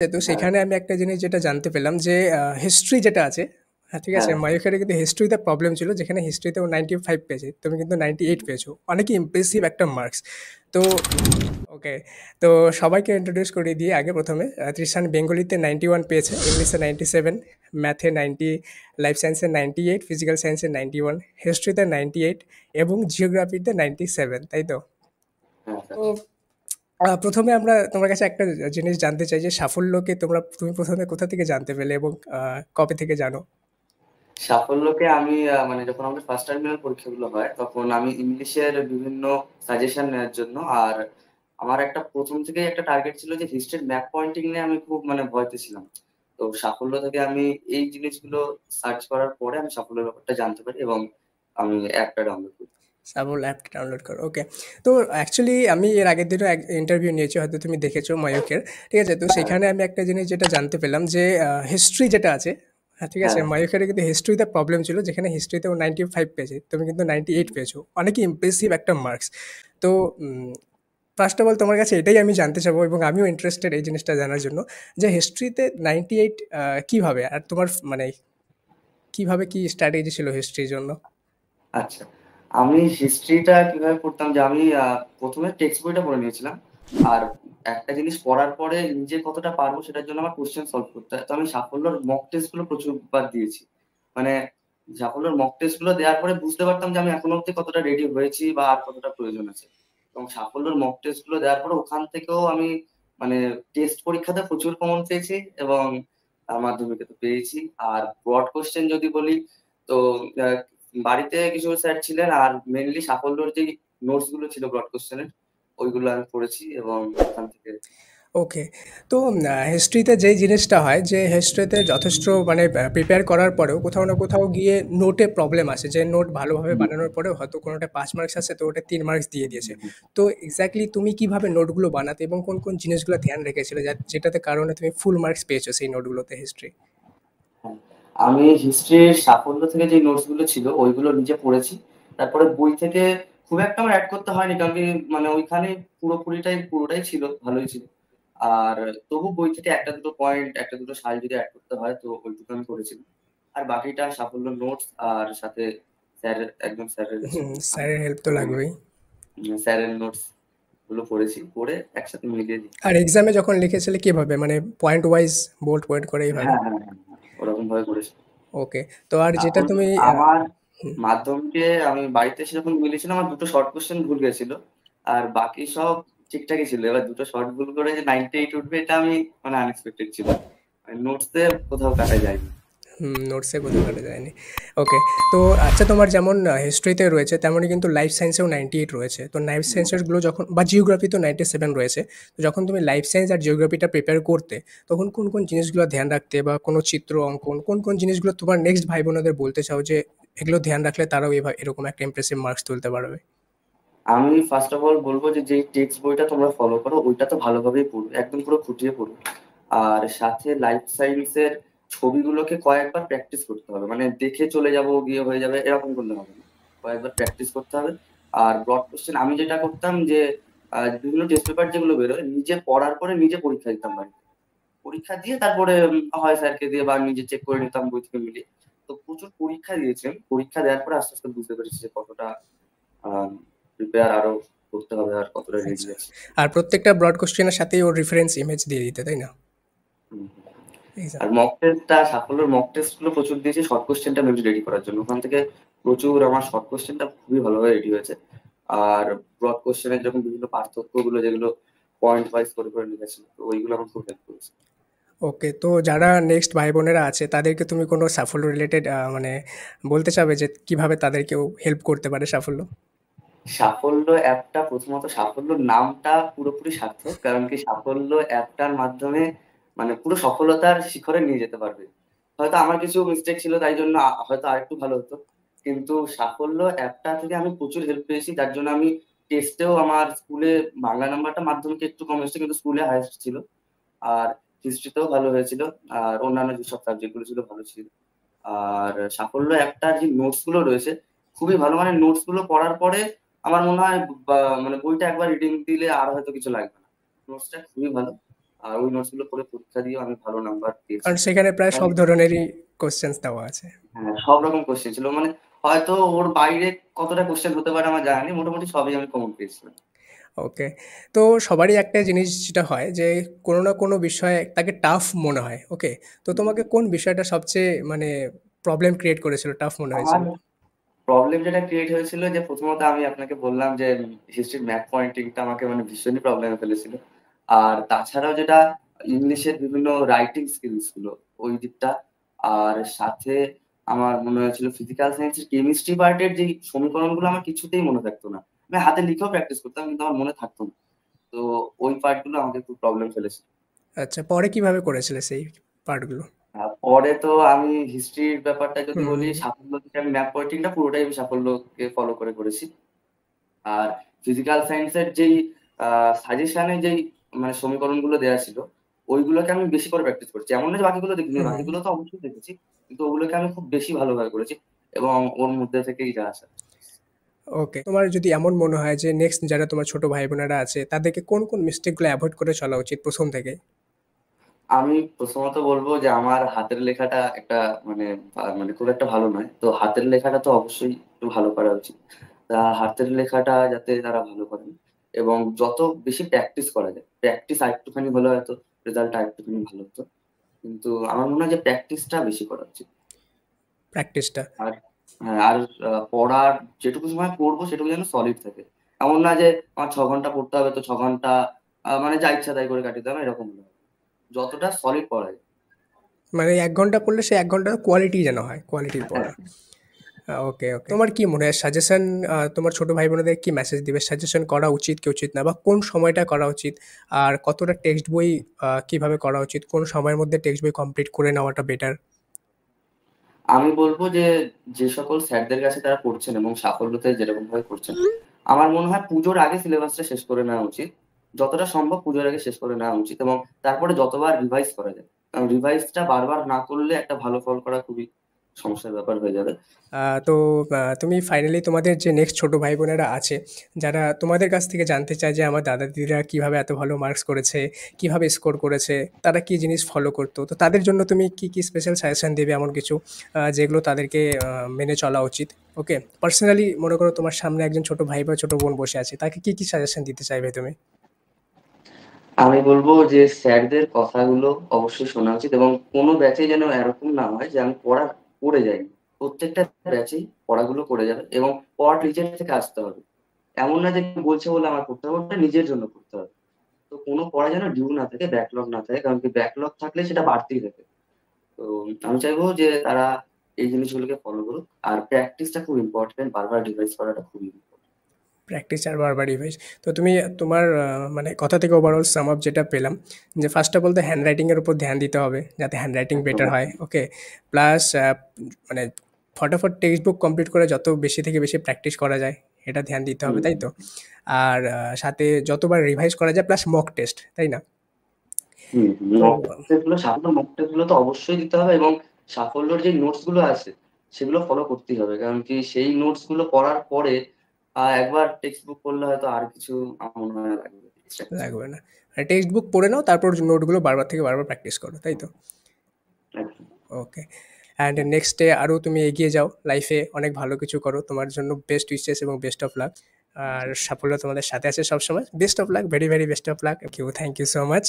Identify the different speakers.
Speaker 1: তো
Speaker 2: হ্যাঁ,
Speaker 1: সেখানে আমি একটা জিনিস যেটা জানতে পেলাম যে হিস্ট্রি যেটা আছে, হ্যাঁ, ঠিক আছে?
Speaker 2: হ্যাঁ,
Speaker 1: মায়ুখের কিন্তু হিস্ট্রিতে প্রবলেম ছিল যেখানে হিস্ট্রিতে ও 95 পেয়েছে। তুমি কিন্তু 98 পেয়েছো। অনেকই ইমপ্রেসিভ একটা মার্কস। তো ওকে। তো সবাইকে ইন্ট্রোডিউস করিয়ে দিয়ে আগে ১ম তৃষান বেঙ্গলিতে 91 পেয়েছে, ইংলিশে 97, ম্যাথে 90, লাইফ সায়েন্সে 98, ফিজিক্যাল সায়েন্সে 91, হিস্ট্রিতে 98 এবং জিওগ্রাফিতে 97, তাই তো?
Speaker 2: হ্যাঁ, স্যার।
Speaker 1: তো ১ম এ আমরা তোমার কাছে একটা জিনিস জানতে চাই যে সাফল্যকে তুমি ১ম এ কোথা থেকে জানতে পেলে এবং কবে থেকে জানো?
Speaker 2: সাফল্যকে আমি মানে যখন আমাদের ফার্স্ট টার্মিনাল পরীক্ষাগুলো হয়, তখন আমি ইংলিশের বিভিন্ন সাজেশন নেওয়ার জন্য আর আমার একটা ১ম থেকেই একটা টার্গেট ছিল যে হিস্ট্রির ম্যাপ পয়েন্টিং নিয়ে আমি খুব মানে ভয়তে ছিলাম। তো সাফল্য থেকে আমি এই জিনিসগুলো সার্চ করার পরে আমি সাফল্যের ব্যাপারটা জানতে পারি এবং আমি অ্যাপটা ডাউনলোড করি।
Speaker 1: সাবল অ্যাপটা ডাউনলোড করো। ওকে। তো অ্যাকচুয়ালি আমি এর আগের দিনও এক ইন্টারভিউ নিয়েছি, হয়তো তুমি দেখেছো ময়ূকের। ঠিক আছে? তো
Speaker 2: হ্যাঁ,
Speaker 1: সেখানে আমি একটা জিনিস যেটা জানতে পেলাম যে হিস্ট্রি যেটা আছে, হ্যাঁ, ঠিক আছে?
Speaker 2: হ্যাঁ,
Speaker 1: ময়ূখের কিন্তু হিস্ট্রিতে প্রবলেম ছিল যেখানে হিস্ট্রিতে ও 95 পেয়েছে। তুমি কিন্তু 98 পেয়েছো। অনেকই ইমপ্রেসিভ একটা মার্কস। তো ফার্স্ট অফ অল তোমার কাছে এটাই আমি জানতে চাবো এবং আমিও ইন্টারেস্টেড এই জিনিসটা জানার জন্য যে হিস্ট্রিতে 98 কিভাবে? আর তোমার মানে কিভাবে কি স্ট্র্যাটেজি ছিল হিস্ট্রির জন্য?
Speaker 2: আচ্ছা। আমি হিস্ট্রিটা কিভাবে পড়তাম যে আমি ১ম এ টেক্সট বইটা পড়ে নিয়েছিলাম। আর একটা জিনিস পড়ার পরে নিজে কতটা পারবো সেটার জন্য আমার কোয়েশ্চেন সলভ করতে হয়। তো আমি সাফল্যর মক টেস্ট গুলো প্রচুরবার দিয়েছি। মানে সাফল্যের মক টেস্ট গুলো দেওয়ার পরে বুঝতে পারতাম যে আমি এখনো অব্দি কতটা রেডি হয়েছি বা আর কতটা প্রয়োজন আছে। এবং সাফল্যের মক টেস্ট গুলো দেওয়ার পরে ওখান থেকেও আমি মানে টেস্ট পরীক্ষাতে প্রচুর কমন পেয়েছি এবং মাধ্যমিকে তো পেয়েছি। আর ব্রড কোয়েশ্চেন যদি বলি তো আ বাড়িতে কিছু স্যার ছিলেন আর মেইনলি সাফল্যর যেই নোটস গুলো ছিল ব্রড কোয়েশ্চেন এর ওইগুলো আমি পড়েছি এবং ওখান থেকে
Speaker 1: ওকে। তো হিস্ট্রিতে যেই জিনিসটা হয় যে হিস্ট্রিতে যথেষ্ট মানে প্রিপেয়ার করার পরেও কোথাও না কোথাও গিয়ে নোটে প্রবলেম আসে, যে নোট ভালোভাবে
Speaker 2: হুম,
Speaker 1: বানানোর পরেও হয়তো কোনোটা ৫ মার্কস আসে তো ওটা ৩ মার্কস দিয়ে দিয়েছে।
Speaker 2: হুম, হুম,
Speaker 1: তো এক্স্যাক্টলি তুমি কিভাবে নোটগুলো বানাতে এবং কোন কোন জিনিসগুলো ধ্যান রেখেছিলে যেটাতে কারণে তুমি ফুল মার্কস পেয়েছো সেই নোটগুলোতে হিস্ট্রি?
Speaker 2: হ্যাঁ। আমি হিস্ট্রির সাফল্য থেকে যে নোটস গুলো ছিল ওইগুলো নিজে পড়েছি। তারপরে বই থেকে খুব একটা আমার এড করতে হয়নি কারণ কি মানে ওইখানে পুরোটাই ছিল, ভালোই ছিল। আর তবু বই থেকে ১ টা ২ টো পয়েন্ট, ১ টা ২ টো সাল যদি এড করতে হয় তো ওইটুকু আমি করেছিলাম। আর বাকিটা সাফল্য নোটস আর সাথে একজন স্যারের ছিল
Speaker 1: হুম,
Speaker 2: ওখানে।
Speaker 1: স্যারের হেল্প তো
Speaker 2: তো
Speaker 1: লাগবেই।
Speaker 2: স্যারের নোটস গুলো পড়েছি। পড়ে একসাথে মিলিয়ে
Speaker 1: আর
Speaker 2: লিখেছি।
Speaker 1: এক্সামে যখন লিখেছিলে কিভাবে? মানে পয়েন্ট ওয়াইজ বোল্ড পয়েন্ট করে এইভাবে?
Speaker 2: হ্যাঁ, হ্যাঁ, হ্যাঁ, হ্যাঁ। ওরকম ভাবে করেছি।
Speaker 1: ওকে। তো আর যেটা
Speaker 2: এখন
Speaker 1: তুমি
Speaker 2: আমার
Speaker 1: হুম,
Speaker 2: মাধ্যমিকে আমি বাড়িতে এসে যখন মিলিয়েছিলাম আমার ২ টো শর্ট কোয়েশ্চেন ভুল গেছিল। আর বাকি সব ঠিকঠাকই ছিল। এবার ২ টো শর্ট ভুল করে যে 98 উঠবে এটা আমি মানে আনএক্সপেক্টেড ছিল। মানে নোটস এ কোথাও কাটা যায়নি।
Speaker 1: হুম, নোটসে কোথাও কাটা যায়নি। ওকে। তো আচ্ছা, তোমার যেমন হিস্ট্রিতে রয়েছে তেমনই কিন্তু লাইফ সায়েন্সেও 98 রয়েছে। তো লাইফ
Speaker 2: হুম,
Speaker 1: সায়েন্সেরগুলো যখন বা জিওগ্রাফিতেও 97 রয়েছে। তো যখন তুমি লাইফ সায়েন্স আর জিওগ্রাফিটা প্রিপেয়ার করতে, তখন কোন কোন জিনিসগুলো ধ্যান রাখতে বা কোনো চিত্র অঙ্কন কোন কোন জিনিসগুলো তোমার নেক্সট ভাই বোনেদের বলতে চাও যে এগুলো ধ্যান রাখলে তারাও এরকম একটা ইমপ্রেসিভ মার্কস তুলতে পারবে?
Speaker 2: আমি ফার্স্ট অফ অল বলব যে যেই টেক্সট বইটা তোমরা ফলো করো ওইটা তো ভালোভাবেই পড়বে। একদম পুরো খুঁটিয়ে পড়বে। আর সাথে লাইফ সায়েন্স এর ছবিগুলোকে কয়েকবার প্র্যাকটিস করতে হবে। মানে দেখে চলে যাবো, গিয়ে হয়ে যাবে এরকম করলে হবে না। কয়েকবার প্র্যাকটিস করতে হবে। আর ব্রড কোয়েশ্চেন আমি যেটা করতাম যে বিভিন্ন টেস্ট পেপার যেগুলো বেরোয় নিজে পড়ার পরে নিজে পরীক্ষা দিতাম বাড়িতে। পরীক্ষা দিয়ে তারপরে হয় স্যারকে দিয়ে বা নিজে চেক করে নিতাম বই থেকে মিলিয়ে। তো প্রচুর পরীক্ষা দিয়েছি আমি। পরীক্ষা দেওয়ার পরে আস্তে, আস্তে বুঝতে পেরেছি যে কতটা আ প্রিপেয়ার আরো করতে হবে আর কতটা রেডি
Speaker 1: আচ্ছা।
Speaker 2: আছি।
Speaker 1: আর প্রত্যেকটা ব্রড কোয়েশ্চেনের সাথেই ওর রেফারেন্স ইমেজ দিয়ে দিতে, তাই না?
Speaker 2: হুম।
Speaker 1: এক্সাম।
Speaker 2: আর সাফল্যের মক টেস্ট গুলো প্রচুর দিয়েছি শর্ট কোয়েশ্চেনটা মেবি রেডি করার জন্য। ওখান থেকে প্রচুর আমার শর্ট কোয়েশ্চেনটা খুবই ভালোভাবে রেডি হয়েছে। আর ব্রড কোয়েশ্চেন এর যখন বিভিন্ন পার্থক্যগুলো যেগুলো পয়েন্ট ওয়াইজ করে লিখেছি তো ওইগুলো আমার খুব হেল্প করেছে।
Speaker 1: ওকে। তো যারা নেক্সট ভাই বোনেরা আছে তাদেরকে তুমি কোনো সাফল্য রিলেটেড মানে বলতে চাবে যে কিভাবে তাদেরকেও হেল্প করতে পারে সাফল্য?
Speaker 2: সাফল্য অ্যাপটা প্রথমত সাফল্য নামটা পুরোপুরি সার্থক। কারণ কি সাফল্য অ্যাপটার মাধ্যমে মানে পুরো সফলতার শিখরে নিয়ে যেতে পারবে। হয়তো আমার কিছু মিস্টেক ছিল তাই জন্য হয়তো আরেকটু ভালো হতো। কিন্তু সাফল্য অ্যাপটা থেকে আমি প্রচুর হেল্প পেয়েছি। যার জন্য আমি টেস্টেও আমার স্কুলে বাংলা নাম্বারটা মাধ্যমিকে একটু কম এসেছে কিন্তু স্কুলে হাইয়েস্ট ছিল। আর হিস্ট্রিতেও ভালো হয়েছিল। আর অন্যান্য যেসব সাবজেক্ট গুলো ছিল ভালো ছিল। আর সাফল্য অ্যাপটার যে নোটস গুলো রয়েছে খুবই ভালো। মানে নোটস গুলো পড়ার পরে আমার মনে হয় বা মানে বইটা একবার রিডিং দিলে আর হয়তো কিছু লাগবে না। নোটসটা খুবই ভালো। আর ওই নোটসগুলো পড়ে পরীক্ষা দিয়েও আমি ভালো নাম্বার পেয়েছি।
Speaker 1: কারণ সেখানে প্রায়
Speaker 2: কারণ
Speaker 1: সব ধরনেরই কোশ্চেন্স দেওয়া আছে।
Speaker 2: হ্যাঁ, সব রকম কোশ্চেন ছিল। মানে হয়তো ওর বাইরে কতটা কোশ্চেন হতে পারে আমার জানা নেই। মোটামুটি সবই আমি কমন পেয়েছিলাম।
Speaker 1: ওকে। তো সবারই একটা জিনিস যেটা হয় যে কোনো না কোনো বিষয়ে তাকে টাফ মনে হয়। ওকে। তো তোমাকে কোন বিষয়টা সবচেয়ে মানে প্রবলেম ক্রিয়েট করেছিল, টাফ মনে
Speaker 2: আমার
Speaker 1: হয়েছিল?
Speaker 2: প্রবলেম যেটা ক্রিয়েট হয়েছিল যে প্রথমত আমি আপনাকে বললাম যে হিস্ট্রির ম্যাপ পয়েন্টিংটা আমাকে মানে ভীষণই প্রবলেমে ফেলেছিল। আর তাছাড়াও যেটা ইংলিশের বিভিন্ন রাইটিং স্কিলস গুলো ওই দিকটা। আর সাথে আমার মনে হয়েছিল ফিজিক্যাল সায়েন্সের কেমিস্ট্রি পার্টের যেই সমীকরণগুলো আমার কিছুতেই মনে থাকতো না। আমি হাতে লিখেও প্র্যাকটিস করতাম কিন্তু আমার মনে থাকতো না। তো ওই পার্টগুলো আমাকে খুব প্রবলেম ফেলেছিল।
Speaker 1: আচ্ছা, পরে কিভাবে করেছিলে সেই পার্টগুলো?
Speaker 2: পরে তো আমি হিস্ট্রির ব্যাপারটা যদি
Speaker 1: হুম,
Speaker 2: বলি,
Speaker 1: হুম।
Speaker 2: সাফল্য থেকে আমি ম্যাপ পয়েন্টিংটা পুরোটাই আমি সাফল্যকে ফলো করে করেছি। আর ফিজিক্যাল সায়েন্সের যেই সাজেশনে যেই মানে সমীকরণগুলো দেয়া ছিল, ওইগুলোকে আমি বেশি করে প্র্যাকটিস করেছি। এমন না যে বাকিগুলো দেখিনি,
Speaker 1: হুম,
Speaker 2: বাকিগুলো তো অবশ্যই দেখেছি। কিন্তু ওগুলোকে আমি খুব বেশি ভালোভাবে করেছি এবং ওর মধ্যে থেকেই যা আসা।
Speaker 1: ওকে। তোমার যদি এমন মনে হয় যে নেক্সট যারা তোমার ছোট ভাই-বোনেরা আছে তাদেরকে কোন, কোন মিস্টেকগুলো এভয়েড করে চলা উচিত ১ম থেকেই?
Speaker 2: আমি প্রথমত বলব যে আমার হাতের লেখাটা একটা মানে মানে খুব একটা ভালো নয়। তো হাতের লেখাটা তো অবশ্যই একটু ভালো করা উচিত। হাতের লেখাটা যাতে তারা ভালো করেন এবং যত বেশি প্র্যাকটিস করা যায়। প্র্যাকটিস আরেকটুখানি হলে হয়তো রেজাল্টটা আরেকটুখানি ভালো হতো। কিন্তু আমার মনে হয় যে প্র্যাকটিসটা বেশি করা উচিত।
Speaker 1: প্র্যাকটিসটা।
Speaker 2: আর হ্যাঁ, আর পড়ার যেটুকু সময় পড়বো সেটুকু যেন সলিড থাকে। এমন না যে আমার ৬ ঘন্টা পড়তে হবে তো ৬ ঘন্টা মানে যা ইচ্ছা তাই করে কাটিয়ে দেওয়া এরকম না। যতটা সলিড পড়া যায়।
Speaker 1: মানে ১ ঘন্টা পড়লে সে ১ ঘন্টার কোয়ালিটি যেন হয়, কোয়ালিটির পড়া। ওকে, ওকে। তোমার কি মনে হয় সাজেশন তোমার ছোট ভাই-বোনেদের কি মেসেজ দিবে? সাজেশন করা উচিত কি উচিত না? বা কোন সময়টা করা উচিত? আর কতটা টেক্সট বই কিভাবে করা উচিত? কোন সময়ের মধ্যে টেক্সট বই কমপ্লিট করে নেওয়াটা বেটার?
Speaker 2: আমি বলব যে, যে সকল স্যারদের কাছে তারা পড়ছেন এবং সাফল্যতে যেরকমভাবে করছেন, আমার মনে হয় পুজোর আগে সিলেবাসটা শেষ করে নেওয়া উচিত। যতটা সম্ভব পুজোর আগে শেষ করে নেওয়া উচিত এবং তারপরে যতবার রিভাইজ করা যায়। কারণ রিভাইজটা বারবার না করলে একটা ভালো ফল করা খুবই সমস্যার ব্যাপার হয়ে যাবে।
Speaker 1: তো তুমি ফাইনালি তোমাদের যে নেক্সট ছোট ভাই-বোনেরা আছে, যারা তোমাদের কাছ থেকে জানতে চায় যে আমার দাদা-দিদিরা কিভাবে এত ভালো মার্কস করেছে, কিভাবে স্কোর করেছে, তারা কি জিনিস ফলো করতো? তো তাদের জন্য তুমি কি, কি স্পেশাল সাজেশন দেবে এমন কিছু যেগুলো তাদেরকে মেনে চলা উচিত? ওকে। পার্সোনালি মনে করো তোমার সামনে একজন ছোট ভাই বা ছোট বোন বসে আছে। তাকে কি, কি সাজেশন দিতে চাইবে তুমি?
Speaker 2: আমি বলব যে স্যারদের কথাগুলো অবশ্যই শোনা উচিত এবং কোনো ব্যাচে যেন এরকম না হয় যে আমি পড়া করে যাইনি। প্রত্যেকটা ব্যাচেই পড়াগুলো করে যাবে এবং পড়া নিজের থেকে আসতে হবে। এমন না যে কেউ বলছে বলে আমার করতে হবে, ওটা নিজের জন্য করতে হবে। তো কোনো পড়া যেন ডিউ না থাকে, ব্যাকলগ না থাকে। কারণ কি ব্যাকলগ থাকলে সেটা বাড়তেই থাকে। তো আমি চাইবো যে তারা এই জিনিসগুলোকে ফলো করুক। আর প্র্যাকটিসটা খুব ইম্পোর্টেন্ট। বারবার রিভাইজ করাটা খুবই ইম্পোর্টেন্ট।
Speaker 1: প্র্যাকটিস আর বারবার রিভাইজ। তো তুমি তোমার মানে কথা থেকে ওভারঅল সাম আপ যেটা পেলাম যে ফার্স্ট অফ অল তো হ্যান্ড রাইটিংয়ের উপর ধ্যান দিতে হবে যাতে হ্যান্ড রাইটিং
Speaker 2: একদম,
Speaker 1: বেটার হয়।
Speaker 2: একদম।
Speaker 1: ওকে। প্লাস মানে ফটাফট টেক্সট বুক কমপ্লিট করে যত বেশি থেকে বেশি প্র্যাকটিস করা যায় এটা ধ্যান দিতে হবে,
Speaker 2: হুম,
Speaker 1: তাই তো? আর সাথে যতবার রিভাইজ করা যায় প্লাস মক টেস্ট, তাই না?
Speaker 2: হুম, হুম।
Speaker 1: তো
Speaker 2: মক টেস্ট গুলো সাফল্য মক টেস্ট গুলো তো অবশ্যই দিতে হবে এবং সাফল্যর যে নোটস গুলো আছে সেগুলো ফলো করতেই হবে। কারণ কি সেই নোটস গুলো পড়ার পরে একবার টেক্সট বুক পড়লে হয়তো আর কিছু আমার মনে হয় না লাগবে এক্সট্রা কিছু।
Speaker 1: লাগবে না। টেক্সট বুক পড়ে নাও, তারপর নোটগুলো বারবার থেকে বারবার প্র্যাকটিস করো, তাই তো?
Speaker 2: একদম।
Speaker 1: ওকে। অ্যান্ড নেক্সট ডে আরও তুমি এগিয়ে যাও লাইফে, অনেক ভালো কিছু করো, তোমার জন্য বেস্ট উইশেস এবং বেস্ট অফ লাক। আর সাফল্য তোমাদের সাথে আছে সবসময়। Best of luck, very very best of luck. Thank you so much.